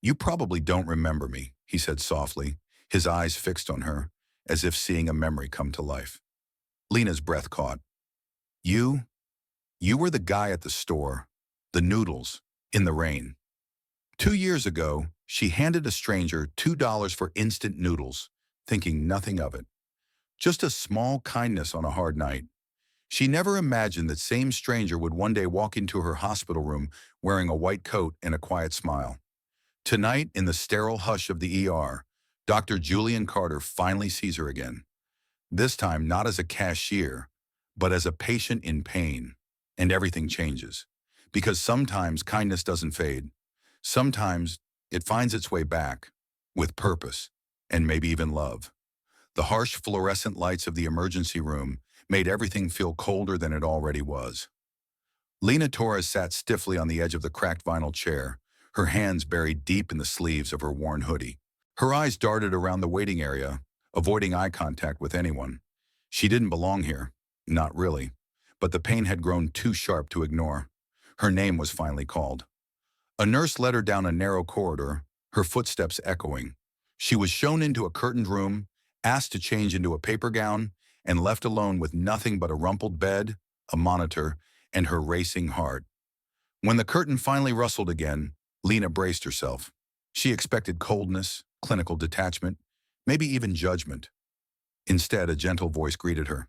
"You probably don't remember me," he said softly, his eyes fixed on her, as if seeing a memory come to life. Lena's breath caught. "You? You were the guy at the store. The noodles. In the rain." 2 years ago, she handed a stranger $2 for instant noodles, thinking nothing of it. Just a small kindness on a hard night. She never imagined that same stranger would one day walk into her hospital room wearing a white coat and a quiet smile. Tonight, in the sterile hush of the ER, Dr. Julian Carter finally sees her again. This time not as a cashier, but as a patient in pain. And everything changes. Because sometimes kindness doesn't fade. Sometimes it finds its way back, with purpose, and maybe even love. The harsh fluorescent lights of the emergency room made everything feel colder than it already was. Lena Torres sat stiffly on the edge of the cracked vinyl chair, her hands buried deep in the sleeves of her worn hoodie. Her eyes darted around the waiting area, avoiding eye contact with anyone. She didn't belong here, not really, but the pain had grown too sharp to ignore. Her name was finally called. A nurse led her down a narrow corridor, her footsteps echoing. She was shown into a curtained room, asked to change into a paper gown, and left alone with nothing but a rumpled bed, a monitor, and her racing heart. When the curtain finally rustled again, Lena braced herself. She expected coldness, clinical detachment, maybe even judgment. Instead, a gentle voice greeted her.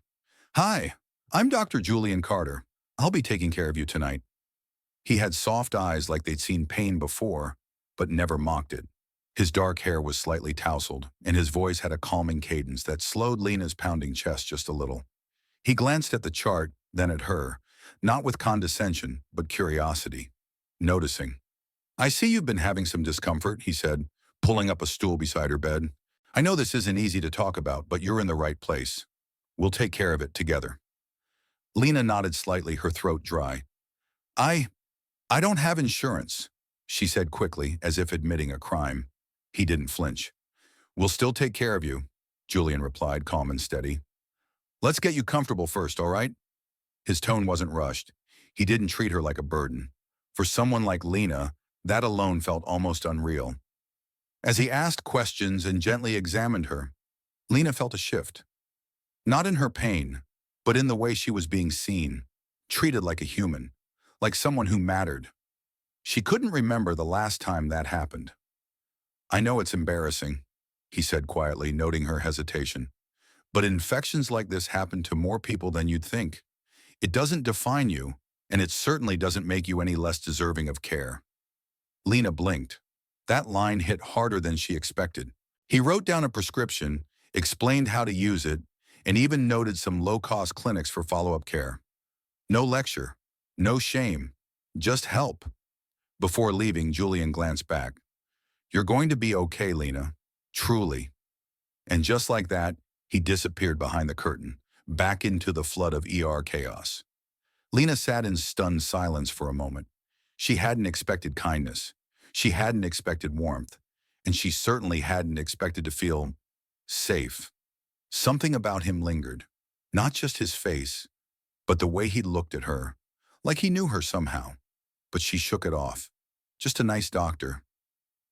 "Hi, I'm Dr. Julian Carter. I'll be taking care of you tonight." He had soft eyes like they'd seen pain before, but never mocked it. His dark hair was slightly tousled, and his voice had a calming cadence that slowed Lena's pounding chest just a little. He glanced at the chart, then at her, not with condescension, but curiosity, noticing. "I see you've been having some discomfort," he said, pulling up a stool beside her bed. "I know this isn't easy to talk about, but you're in the right place. We'll take care of it together." Lena nodded slightly, her throat dry. I I don't have insurance," she said quickly, as if admitting a crime. He didn't flinch. "We'll still take care of you," Julian replied, calm and steady. "Let's get you comfortable first, all right?" His tone wasn't rushed. He didn't treat her like a burden. For someone like Lena, that alone felt almost unreal. As he asked questions and gently examined her, Lena felt a shift. Not in her pain, but in the way she was being seen, treated like a human, like someone who mattered. She couldn't remember the last time that happened. "I know it's embarrassing," he said quietly, noting her hesitation. "But infections like this happen to more people than you'd think. It doesn't define you, and it certainly doesn't make you any less deserving of care." Lena blinked. That line hit harder than she expected. He wrote down a prescription, explained how to use it, and even noted some low-cost clinics for follow-up care. No lecture, no shame, just help. Before leaving, Julian glanced back. "You're going to be okay, Lena. Truly." And just like that, he disappeared behind the curtain, back into the flood of ER chaos. Lena sat in stunned silence for a moment. She hadn't expected kindness. She hadn't expected warmth. And she certainly hadn't expected to feel safe. Something about him lingered. Not just his face, but the way he looked at her. Like he knew her somehow. But she shook it off. Just a nice doctor.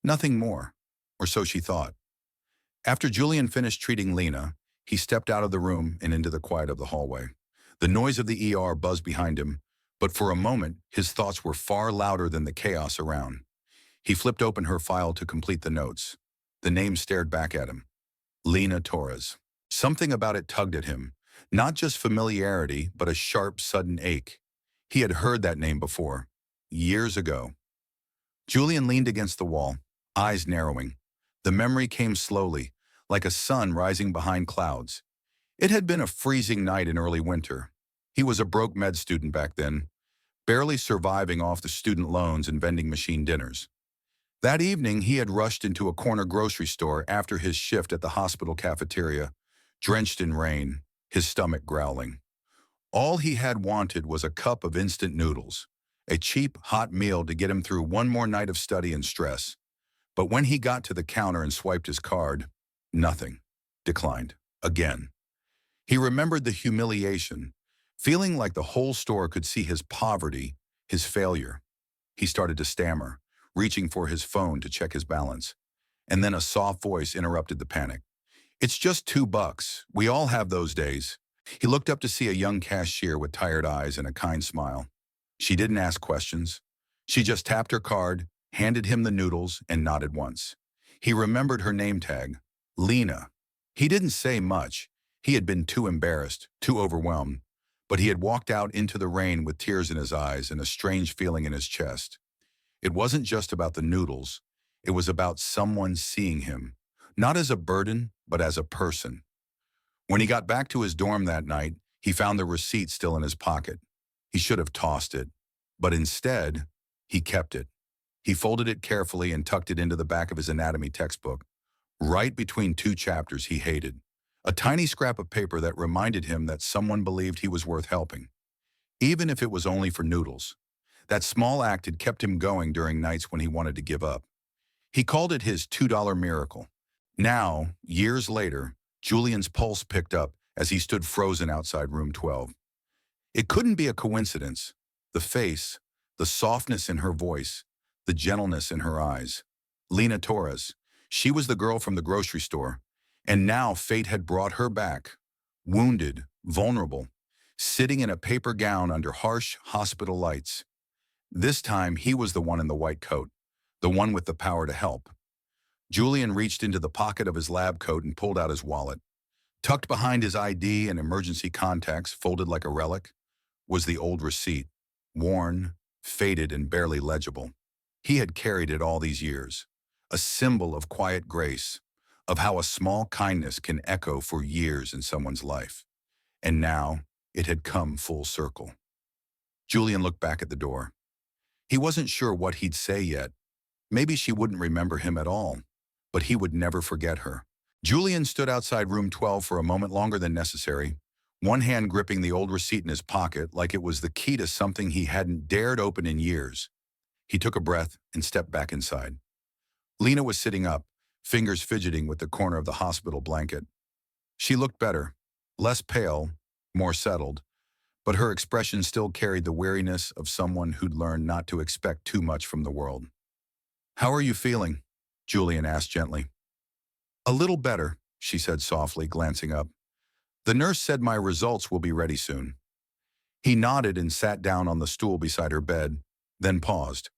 Nothing more. Or so she thought. After Julian finished treating Lena, he stepped out of the room and into the quiet of the hallway. The noise of the ER buzzed behind him, but for a moment, his thoughts were far louder than the chaos around. He flipped open her file to complete the notes. The name stared back at him. Lena Torres. Something about it tugged at him. Not just familiarity, but a sharp, sudden ache. He had heard that name before. Years ago. Julian leaned against the wall, eyes narrowing. The memory came slowly, like a sun rising behind clouds. It had been a freezing night in early winter. He was a broke med student back then, barely surviving off the student loans and vending machine dinners. That evening, he had rushed into a corner grocery store after his shift at the hospital cafeteria, drenched in rain, his stomach growling. All he had wanted was a cup of instant noodles, a cheap, hot meal to get him through one more night of study and stress. But when he got to the counter and swiped his card, nothing. Declined. Again. He remembered the humiliation, feeling like the whole store could see his poverty, his failure. He started to stammer, reaching for his phone to check his balance. And then a soft voice interrupted the panic. It's just $2. We all have those days. He looked up to see a young cashier with tired eyes and a kind smile. She didn't ask questions. She just tapped her card, handed him the noodles, and nodded once. He remembered her name tag, Lena. He didn't say much. He had been too embarrassed, too overwhelmed. But he had walked out into the rain with tears in his eyes and a strange feeling in his chest. It wasn't just about the noodles. It was about someone seeing him, not as a burden, but as a person. When he got back to his dorm that night, he found the receipt still in his pocket. He should have tossed it, but instead, he kept it. He folded it carefully and tucked it into the back of his anatomy textbook, right between two chapters he hated. A tiny scrap of paper that reminded him that someone believed he was worth helping, even if it was only for noodles. That small act had kept him going during nights when he wanted to give up. He called it his $2 miracle. Now, years later, Julian's pulse picked up as he stood frozen outside room 12. It couldn't be a coincidence. The face, the softness in her voice, the gentleness in her eyes. Lena Torres. She was the girl from the grocery store. And now fate had brought her back, wounded, vulnerable, sitting in a paper gown under harsh hospital lights. This time he was the one in the white coat, the one with the power to help. Julian reached into the pocket of his lab coat and pulled out his wallet. Tucked behind his ID and emergency contacts, folded like a relic, was the old receipt, worn, faded, and barely legible. He had carried it all these years, a symbol of quiet grace, of how a small kindness can echo for years in someone's life. And now, it had come full circle. Julian looked back at the door. He wasn't sure what he'd say yet. Maybe she wouldn't remember him at all, but he would never forget her. Julian stood outside room 12 for a moment longer than necessary, one hand gripping the old receipt in his pocket like it was the key to something he hadn't dared open in years. He took a breath and stepped back inside. Lena was sitting up, fingers fidgeting with the corner of the hospital blanket. She looked better, less pale, more settled, but her expression still carried the weariness of someone who'd learned not to expect too much from the world. "How are you feeling?" Julian asked gently. "A little better," she said softly, glancing up. "The nurse said my results will be ready soon." He nodded and sat down on the stool beside her bed, then paused.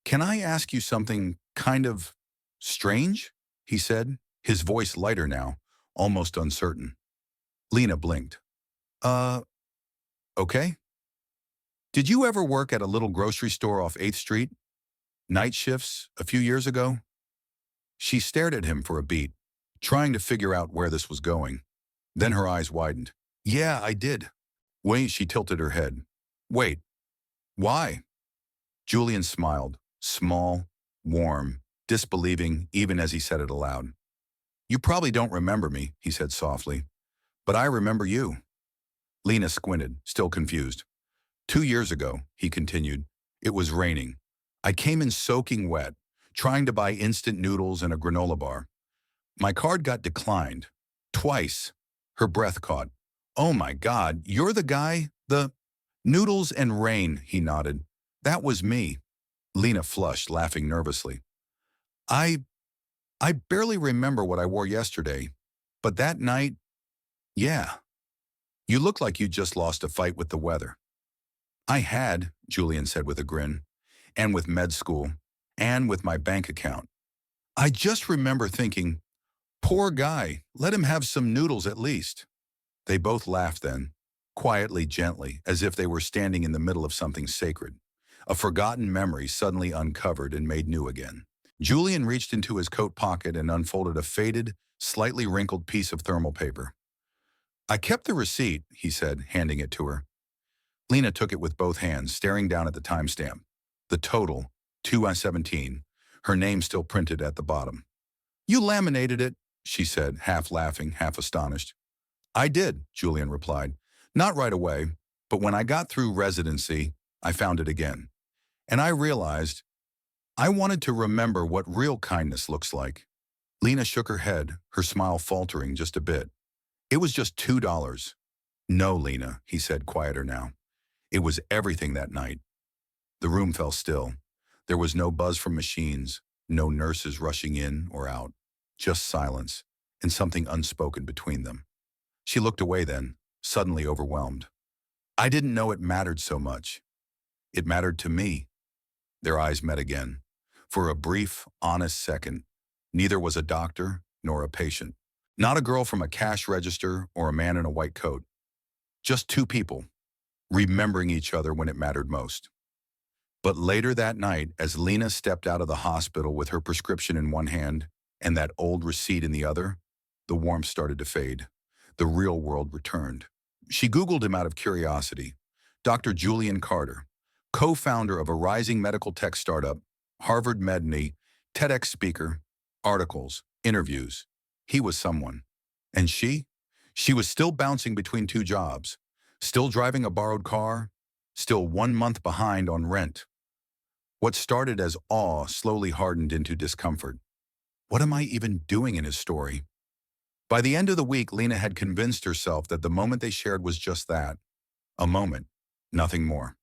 "Can I ask you something kind of strange?" he said, his voice lighter now, almost uncertain. Lena blinked. Okay. Did you ever work at a little grocery store off 8th Street? Night shifts, a few years ago?" She stared at him for a beat, trying to figure out where this was going. Then her eyes widened. "Yeah, I did." Wait, she tilted her head. "Wait, why?" Julian smiled, small, warm, disbelieving even as he said it aloud. "You probably don't remember me," he said softly, "but I remember you." Lena squinted, still confused. "2 years ago," he continued, "it was raining. I came in soaking wet, trying to buy instant noodles and a granola bar. My card got declined. Twice." Her breath caught. "Oh my God, you're the guy, the—" "Noodles and rain," he nodded. "That was me." Lena flushed, laughing nervously. I barely remember what I wore yesterday, but that night, yeah. You look like you just lost a fight with the weather." "I had," Julian said with a grin, "and with med school, and with my bank account. I just remember thinking, poor guy, let him have some noodles at least." They both laughed then, quietly, gently, as if they were standing in the middle of something sacred, a forgotten memory suddenly uncovered and made new again. Julian reached into his coat pocket and unfolded a faded, slightly wrinkled piece of thermal paper. "I kept the receipt," he said, handing it to her. Lena took it with both hands, staring down at the timestamp. The total, 2/17, her name still printed at the bottom. "You laminated it," she said, half laughing, half astonished. "I did," Julian replied. "Not right away, but when I got through residency, I found it again. And I realized I wanted to remember what real kindness looks like." Lena shook her head, her smile faltering just a bit. "It was just $2. "No, Lena," he said, quieter now. "It was everything that night." The room fell still. There was no buzz from machines, no nurses rushing in or out, just silence and something unspoken between them. She looked away then, suddenly overwhelmed. I didn't know it mattered so much. It mattered to me. Their eyes met again. For a brief, honest second, neither was a doctor nor a patient. Not a girl from a cash register or a man in a white coat. Just two people, remembering each other when it mattered most. But later that night, as Lena stepped out of the hospital with her prescription in one hand and that old receipt in the other, the warmth started to fade. The real world returned. She Googled him out of curiosity. Dr. Julian Carter, co-founder of a rising medical tech startup, Harvard MedNey, TEDx speaker, articles, interviews. He was someone. And she? She was still bouncing between two jobs, still driving a borrowed car, still 1 month behind on rent. What started as awe slowly hardened into discomfort. What am I even doing in his story? By the end of the week, Lena had convinced herself that the moment they shared was just that, a moment, nothing more.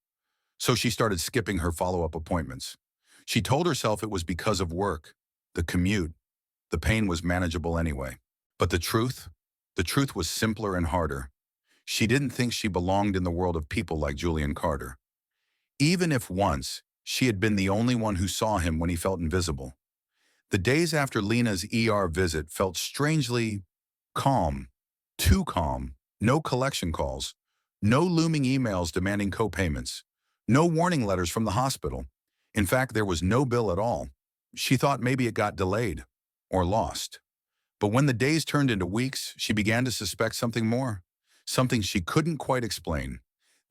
So she started skipping her follow-up appointments. She told herself it was because of work, the commute. The pain was manageable anyway. But the truth was simpler and harder. She didn't think she belonged in the world of people like Julian Carter. Even if once, she had been the only one who saw him when he felt invisible. The days after Lena's ER visit felt strangely calm, too calm. No collection calls, no looming emails demanding co-payments, no warning letters from the hospital. In fact, there was no bill at all. She thought maybe it got delayed or lost. But when the days turned into weeks, she began to suspect something more, something she couldn't quite explain.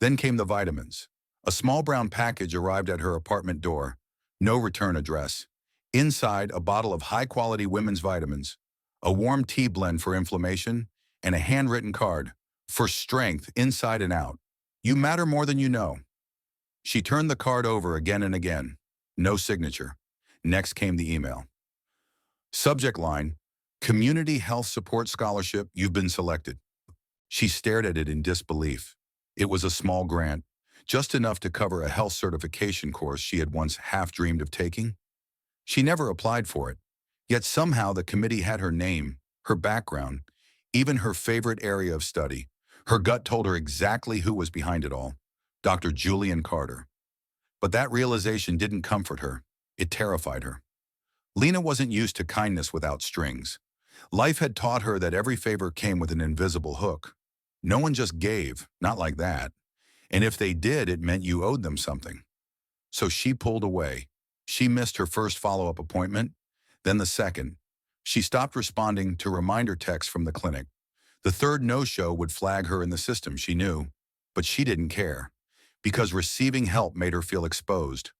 Then came the vitamins. A small brown package arrived at her apartment door, no return address. Inside, a bottle of high-quality women's vitamins, a warm tea blend for inflammation, and a handwritten card, for strength inside and out. You matter more than you know. She turned the card over again and again. No signature. Next came the email. Subject line, Community Health Support Scholarship, you've been selected. She stared at it in disbelief. It was a small grant, just enough to cover a health certification course she had once half-dreamed of taking. She never applied for it, yet somehow the committee had her name, her background, even her favorite area of study. Her gut told her exactly who was behind it all, Dr. Julian Carter. But that realization didn't comfort her. It terrified her. Lena wasn't used to kindness without strings. Life had taught her that every favor came with an invisible hook. No one just gave, not like that. And if they did, it meant you owed them something. So she pulled away. She missed her first follow-up appointment, then the second. She stopped responding to reminder texts from the clinic. The third no-show would flag her in the system, she knew. But she didn't care, because receiving help made her feel exposed,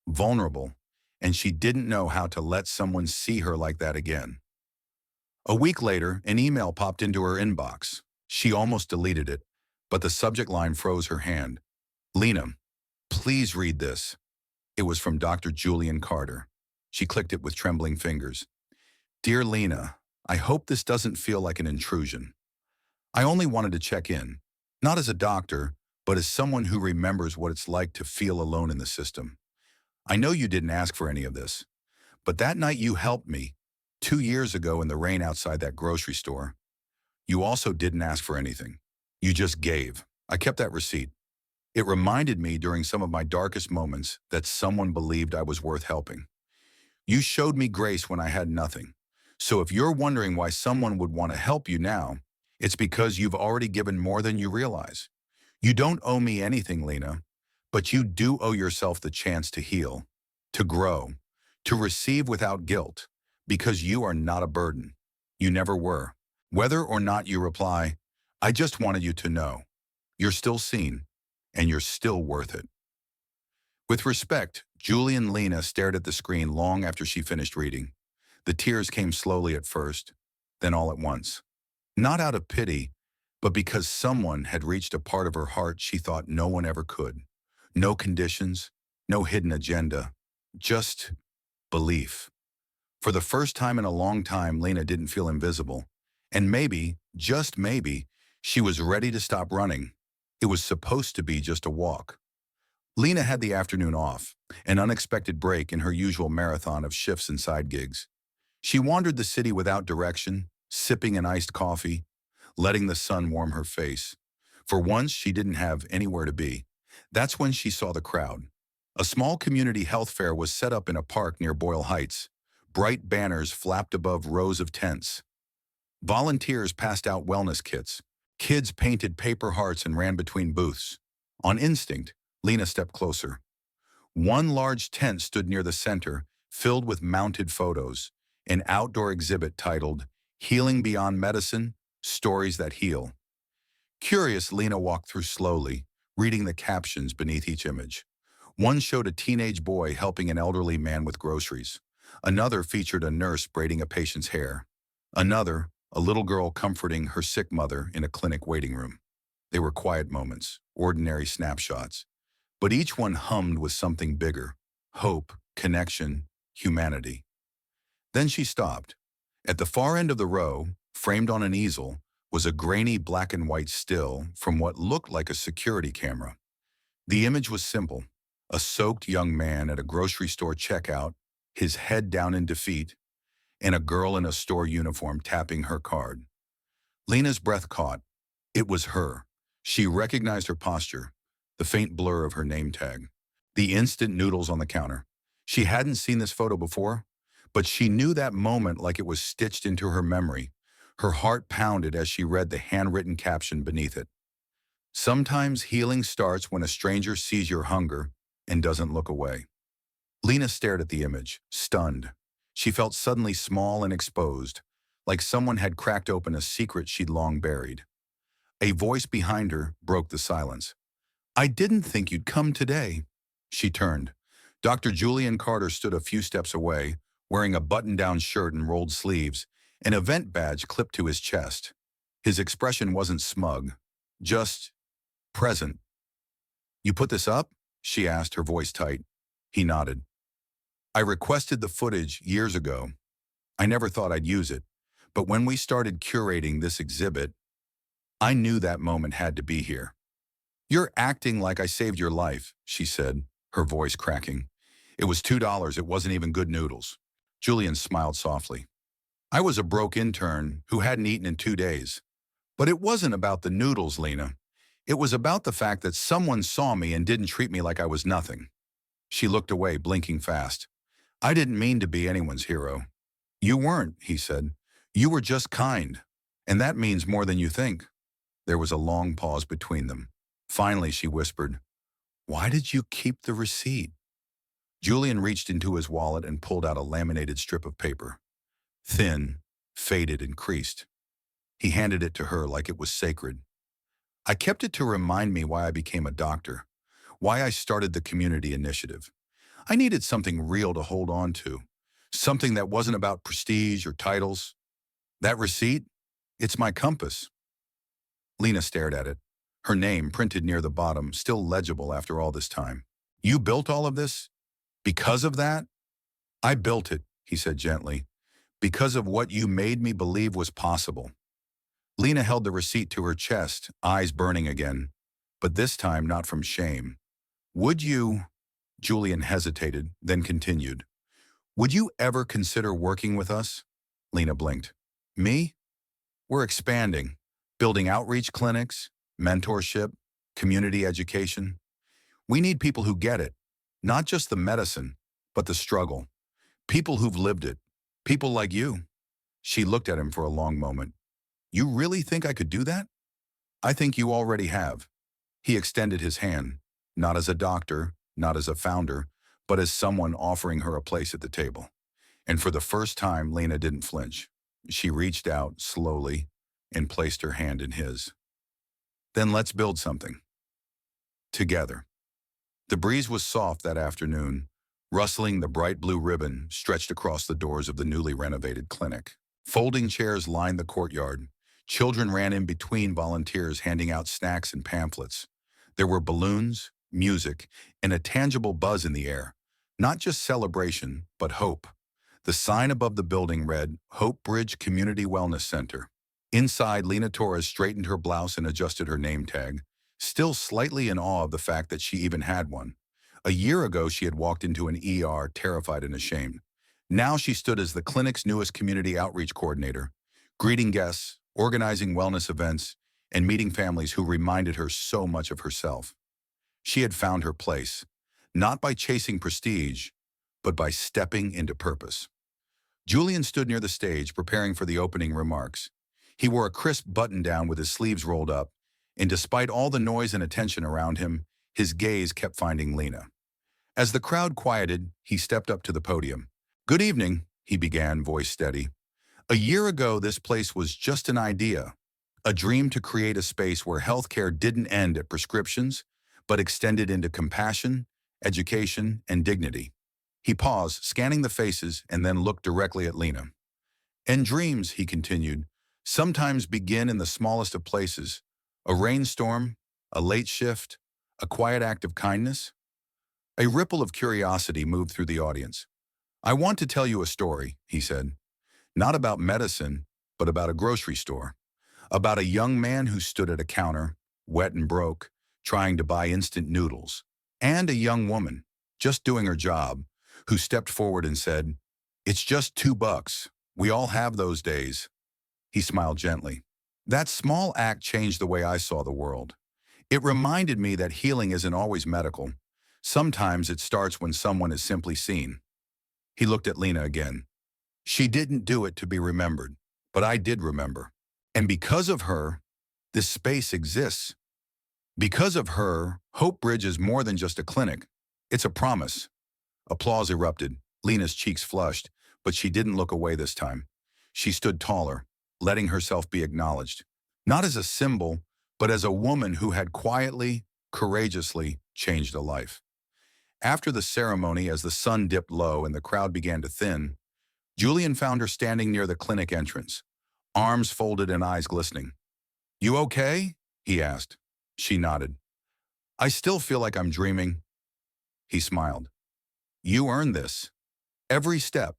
vulnerable, and she didn't know how to let someone see her like that again. A week later, an email popped into her inbox. She almost deleted it, but the subject line froze her hand. Lena, please read this. It was from Dr. Julian Carter. She clicked it with trembling fingers. Dear Lena, I hope this doesn't feel like an intrusion. I only wanted to check in, not as a doctor, but as someone who remembers what it's like to feel alone in the system. I know you didn't ask for any of this, but that night you helped me, 2 years ago in the rain outside that grocery store. You also didn't ask for anything. You just gave. I kept that receipt. It reminded me during some of my darkest moments that someone believed I was worth helping. You showed me grace when I had nothing. So if you're wondering why someone would want to help you now, it's because you've already given more than you realize. You don't owe me anything, Lena, but you do owe yourself the chance to heal, to grow, to receive without guilt, because you are not a burden. You never were. Whether or not you reply, I just wanted you to know. You're still seen, and you're still worth it. With respect, Julie and Lena stared at the screen long after she finished reading. The tears came slowly at first, then all at once. Not out of pity, but because someone had reached a part of her heart she thought no one ever could. No conditions, no hidden agenda, just belief. For the first time in a long time, Lena didn't feel invisible. And maybe, just maybe, she was ready to stop running. It was supposed to be just a walk. Lena had the afternoon off, an unexpected break in her usual marathon of shifts and side gigs. She wandered the city without direction, sipping an iced coffee, letting the sun warm her face. For once, she didn't have anywhere to be. That's when she saw the crowd. A small community health fair was set up in a park near Boyle Heights. Bright banners flapped above rows of tents. Volunteers passed out wellness kits. Kids painted paper hearts and ran between booths. On instinct, Lena stepped closer. One large tent stood near the center, filled with mounted photos, an outdoor exhibit titled Healing Beyond Medicine, Stories That Heal. Curious, Lena walked through slowly, reading the captions beneath each image. One showed a teenage boy helping an elderly man with groceries. Another featured a nurse braiding a patient's hair. Another, a little girl comforting her sick mother in a clinic waiting room. They were quiet moments, ordinary snapshots. But each one hummed with something bigger: hope, connection, humanity. Then she stopped. At the far end of the row, framed on an easel, was a grainy black and white still from what looked like a security camera. The image was simple: a soaked young man at a grocery store checkout, his head down in defeat, and a girl in a store uniform tapping her card. Lena's breath caught. It was her. She recognized her posture, the faint blur of her name tag, the instant noodles on the counter. She hadn't seen this photo before, but she knew that moment like it was stitched into her memory. Her heart pounded as she read the handwritten caption beneath it. Sometimes healing starts when a stranger sees your hunger and doesn't look away. Lena stared at the image, stunned. She felt suddenly small and exposed, like someone had cracked open a secret she'd long buried. A voice behind her broke the silence. "I didn't think you'd come today." She turned. Dr. Julian Carter stood a few steps away, wearing a button-down shirt and rolled sleeves, an event badge clipped to his chest. His expression wasn't smug, just present. "You put this up?" she asked, her voice tight. He nodded. "I requested the footage years ago. I never thought I'd use it, but when we started curating this exhibit, I knew that moment had to be here." "You're acting like I saved your life," she said, her voice cracking. "It was $2, it wasn't even good noodles." Julian smiled softly. "I was a broke intern who hadn't eaten in 2 days. But it wasn't about the noodles, Lena. It was about the fact that someone saw me and didn't treat me like I was nothing." She looked away, blinking fast. "I didn't mean to be anyone's hero." "You weren't," he said. "You were just kind. And that means more than you think." There was a long pause between them. Finally, she whispered, "Why did you keep the receipt?" Julian reached into his wallet and pulled out a laminated strip of paper. Thin, faded, and creased. He handed it to her like it was sacred. "I kept it to remind me why I became a doctor, why I started the community initiative. I needed something real to hold on to, something that wasn't about prestige or titles. That receipt, it's my compass." Lena stared at it, her name printed near the bottom, still legible after all this time. "You built all of this? Because of that?" "I built it," he said gently, "because of what you made me believe was possible." Lena held the receipt to her chest, eyes burning again, but this time not from shame. "Would you—" Julian hesitated, then continued. "Would you ever consider working with us?" Lena blinked. "Me? We're expanding, building outreach clinics, mentorship, community education. We need people who get it, not just the medicine, but the struggle. People who've lived it. People like you." She looked at him for a long moment. "You really think I could do that?" "I think you already have." He extended his hand, not as a doctor, not as a founder, but as someone offering her a place at the table. And for the first time, Lena didn't flinch. She reached out slowly and placed her hand in his. "Then let's build something. Together." The breeze was soft that afternoon, rustling the bright blue ribbon stretched across the doors of the newly renovated clinic. Folding chairs lined the courtyard. Children ran in between volunteers handing out snacks and pamphlets. There were balloons, music, and a tangible buzz in the air. Not just celebration, but hope. The sign above the building read, "Hope Bridge Community Wellness Center." Inside, Lena Torres straightened her blouse and adjusted her name tag, still slightly in awe of the fact that she even had one. A year ago, she had walked into an ER terrified and ashamed. Now she stood as the clinic's newest community outreach coordinator, greeting guests, organizing wellness events, and meeting families who reminded her so much of herself. She had found her place, not by chasing prestige, but by stepping into purpose. Julian stood near the stage, preparing for the opening remarks. He wore a crisp button-down with his sleeves rolled up, and despite all the noise and attention around him, his gaze kept finding Lena. As the crowd quieted, he stepped up to the podium. "Good evening," he began, voice steady. "A year ago, this place was just an idea, a dream to create a space where healthcare didn't end at prescriptions, but extended into compassion, education, and dignity." He paused, scanning the faces, and then looked directly at Lena. "And dreams," he continued, "sometimes begin in the smallest of places. A rainstorm, a late shift, a quiet act of kindness." A ripple of curiosity moved through the audience. "I want to tell you a story," he said. "Not about medicine, but about a grocery store. About a young man who stood at a counter, wet and broke, trying to buy instant noodles. And a young woman, just doing her job, who stepped forward and said, 'It's just $2. We all have those days.'" He smiled gently. That small act changed the way I saw the world. It reminded me that healing isn't always medical. Sometimes it starts when someone is simply seen. He looked at Lena again. "She didn't do it to be remembered, but I did remember. And because of her, this space exists. Because of her, Hope Bridge is more than just a clinic. It's a promise." Applause erupted. Lena's cheeks flushed, but she didn't look away this time. She stood taller, letting herself be acknowledged. Not as a symbol, but as a woman who had quietly, courageously changed a life. After the ceremony, as the sun dipped low and the crowd began to thin, Julian found her standing near the clinic entrance, arms folded and eyes glistening. "You okay?" he asked. She nodded. "I still feel like I'm dreaming." He smiled. "You earned this. Every step."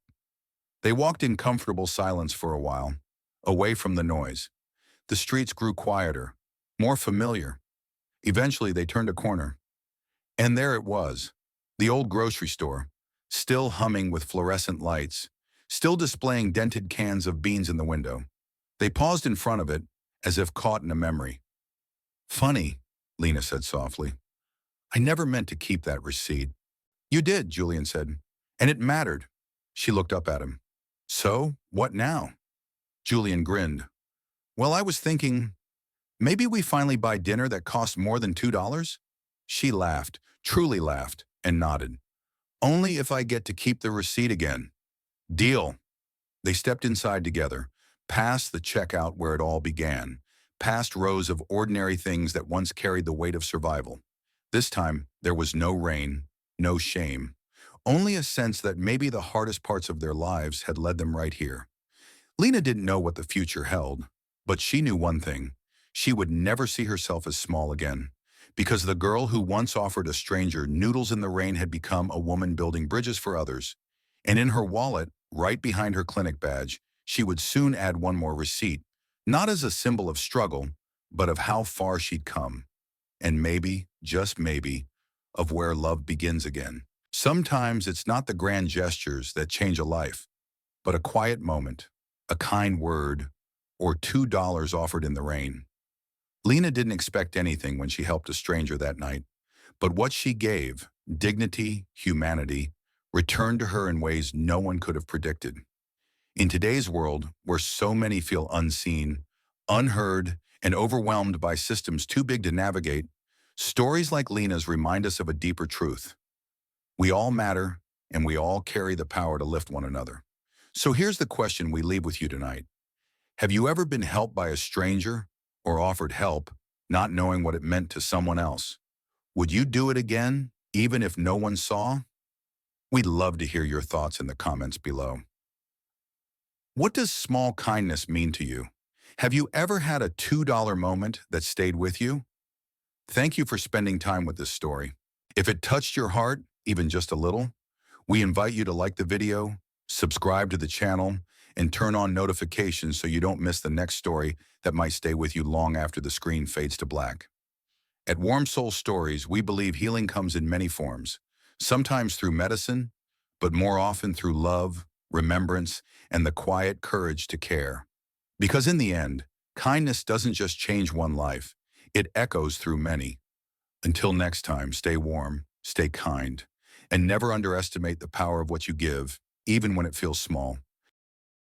They walked in comfortable silence for a while, away from the noise. The streets grew quieter, more familiar. Eventually, they turned a corner. And there it was, the old grocery store, still humming with fluorescent lights, still displaying dented cans of beans in the window. They paused in front of it, as if caught in a memory. "Funny," Lena said softly. "I never meant to keep that receipt." "You did," Julian said. "And it mattered." She looked up at him. "So, what now?" Julian grinned. "Well, I was thinking, maybe we finally buy dinner that costs more than $2? She laughed, truly laughed, and nodded. "Only if I get to keep the receipt again." "Deal." They stepped inside together, past the checkout where it all began, past rows of ordinary things that once carried the weight of survival. This time, there was no rain, no shame, only a sense that maybe the hardest parts of their lives had led them right here. Lena didn't know what the future held, but she knew one thing. She would never see herself as small again, because the girl who once offered a stranger noodles in the rain had become a woman building bridges for others. And in her wallet, right behind her clinic badge, she would soon add one more receipt, not as a symbol of struggle, but of how far she'd come. And maybe, just maybe, of where love begins again. Sometimes it's not the grand gestures that change a life, but a quiet moment, a kind word, or $2 offered in the rain. Lena didn't expect anything when she helped a stranger that night, but what she gave, dignity, humanity, returned to her in ways no one could have predicted. In today's world, where so many feel unseen, unheard, and overwhelmed by systems too big to navigate, stories like Lena's remind us of a deeper truth. We all matter, and we all carry the power to lift one another. So here's the question we leave with you tonight. Have you ever been helped by a stranger or offered help, not knowing what it meant to someone else? Would you do it again, even if no one saw? We'd love to hear your thoughts in the comments below. What does small kindness mean to you? Have you ever had a $2 moment that stayed with you? Thank you for spending time with this story. If it touched your heart, even just a little, we invite you to like the video, subscribe to the channel, and turn on notifications so you don't miss the next story that might stay with you long after the screen fades to black. At Warm Soul Stories, we believe healing comes in many forms, sometimes through medicine, but more often through love, remembrance, and the quiet courage to care. Because in the end, kindness doesn't just change one life, it echoes through many. Until next time, stay warm, stay kind, and never underestimate the power of what you give, even when it feels small.